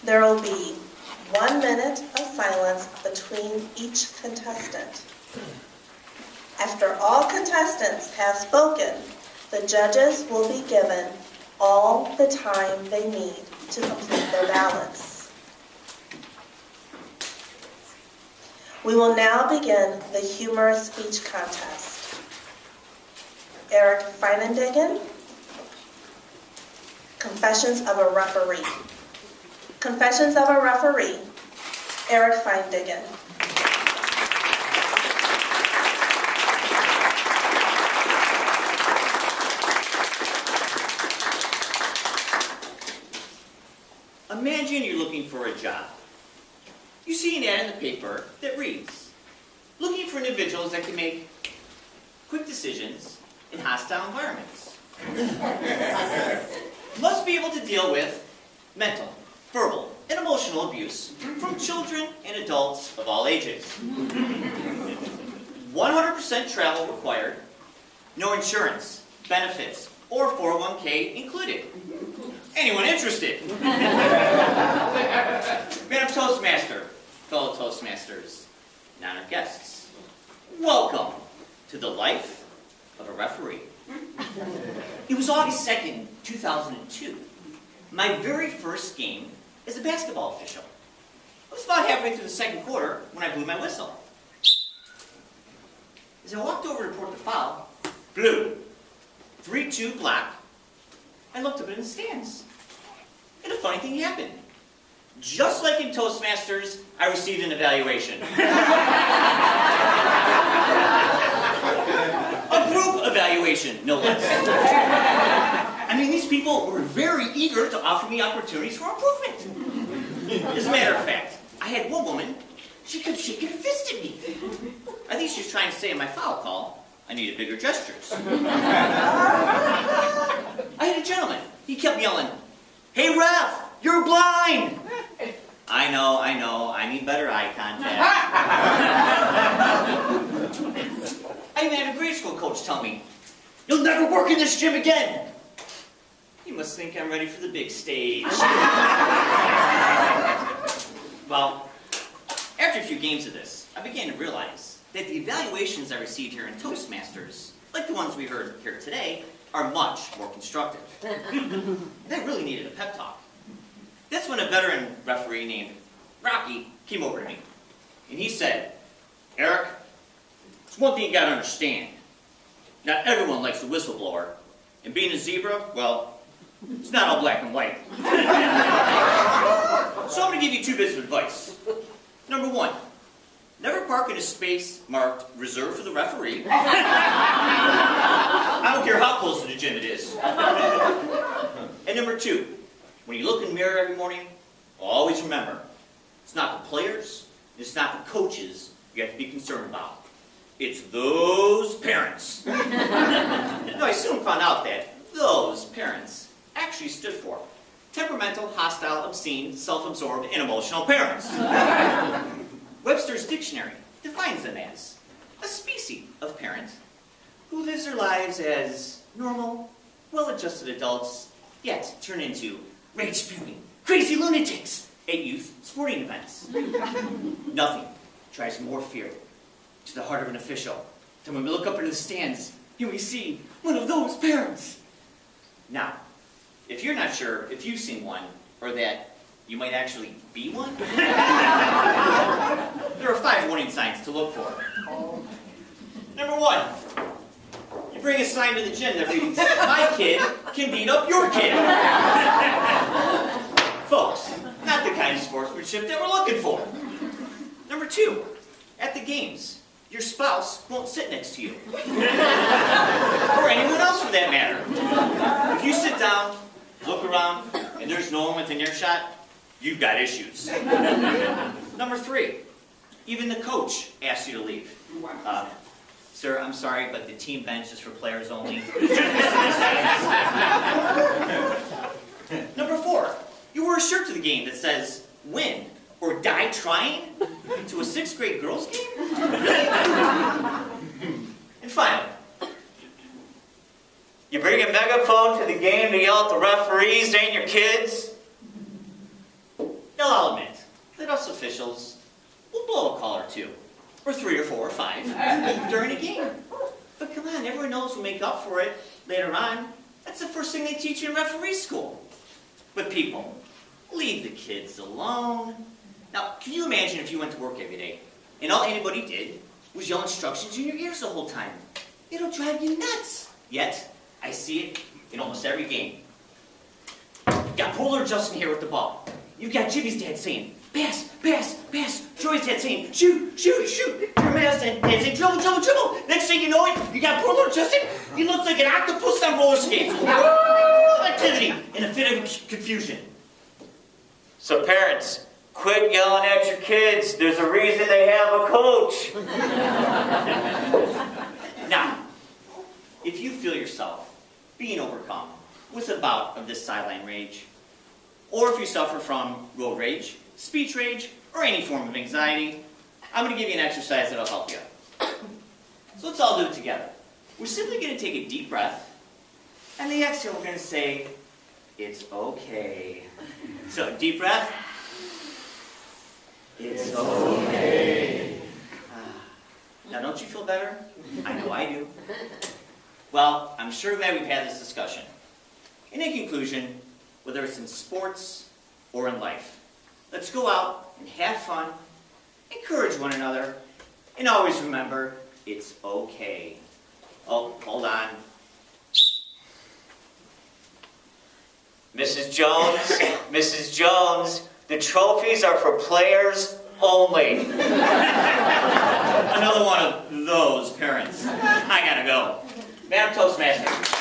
There will be 1 minute of silence between each contestant. After all contestants have spoken, the judges will be given all the time they need to complete their ballots. We will now begin the humorous speech contest. Eric Feinendegen, Confessions of a Referee. Confessions of a Referee, Eric Feinendegen. Imagine you're looking for a job. You see an ad in the paper that reads, looking for individuals that can make quick decisions in hostile environments. Must be able to deal with mental, verbal, and emotional abuse from children and adults of all ages. 100% travel required, no insurance, benefits, or 401k included. Anyone interested? Madam Toastmaster, fellow Toastmasters, and honored guests, welcome to the life of a referee. It was August 2nd, 2002. My very first game as a basketball official. I was about halfway through the second quarter when I blew my whistle. As I walked over to report the foul, blue, 3-2 black, I looked up in the stands. And a funny thing happened. Just like in Toastmasters, I received an evaluation. A group evaluation, no less. I mean, these people were very eager to offer me opportunities for improvement. As a matter of fact, I had one woman, she kept shaking her fist at me. I think she was trying to say in my foul call, I needed bigger gestures. I had a gentleman, he kept yelling, "Hey ref, you're blind!" I know, I need better eye contact. I even had a grade school coach tell me, "You'll never work in this gym again." You must think I'm ready for the big stage. Well, after a few games of this, I began to realize that the evaluations I received here in Toastmasters, like the ones we heard here today, are much more constructive. They really needed a pep talk. That's when a veteran referee named Rocky came over to me. And he said, "Eric, there's one thing you gotta understand. Not everyone likes a whistleblower. And being a zebra, well, it's not all black and white." So I'm gonna give you 2 bits of advice. Number 1, never park in a space marked reserved for the referee. I don't care how close to the gym it is. And number 2, when you look in the mirror every morning, always remember, it's not the players, it's not the coaches you have to be concerned about. It's those parents. No, I soon found out that those parents actually stood for temperamental, hostile, obscene, self-absorbed, and emotional parents. Webster's dictionary defines them as a species of parent who lives their lives as normal, well-adjusted adults, yet turn into rage-spewing, crazy lunatics at youth sporting events. Nothing drives more fear to the heart of an official than when we look up into the stands and we see one of those parents. Now, if you're not sure if you've seen one, or that you might actually be one, there are 5 warning signs to look for. Number 1, you bring a sign to the gym that reads, "My kid can beat up your kid." Folks, not the kind of sportsmanship that we're looking for. Number 2, at the games, your spouse won't sit next to you. Or anyone else for that matter. If you sit down, look around, and there's no one within earshot, you've got issues. Number 3, even the coach asks you to leave. "Sir, I'm sorry, but the team bench is for players only." Number 4, you wear a shirt to the game that says, "Win or die trying," to a 6th grade girls game? Really? And finally, you bring a megaphone to the game to yell at the referees and your kids? No, Now I'll admit that us officials will blow a call or two, or 3 or 4 or 5 during a game. But come on, everyone knows we'll make up for it later on. That's the first thing they teach you in referee school. But people, leave the kids alone. Now, can you imagine if you went to work every day and all anybody did was yell instructions in your ears the whole time? It'll drive you nuts. Yet, I see it in almost every game. Got Polar Justin here with the ball. You've got Jimmy's dad saying, pass, pass, pass. Joy's dad saying, shoot, shoot, shoot. Jermaine's dad saying, dribble, dribble, dribble. Next thing you know it, you got Polar Justin. He looks like an octopus on roller skates. Activity in a fit of confusion. So parents, quit yelling at your kids. There's a reason they have a coach. Now, if you feel yourself being overcome with a bout of this sideline rage, or if you suffer from road rage, speech rage, or any form of anxiety, I'm going to give you an exercise that'll help you. So let's all do it together. We're simply going to take a deep breath, and the exhale we're going to say, it's okay. So, deep breath. It's okay. Now, don't you feel better? I know I do. Well, I'm sure glad we've had this discussion. In conclusion, whether it's in sports or in life, let's go out and have fun, encourage one another, and always remember, it's okay. Oh, hold on. Mrs. Jones, the trophies are for players only. Another one of those parents. I gotta go. Madam Toastmaster.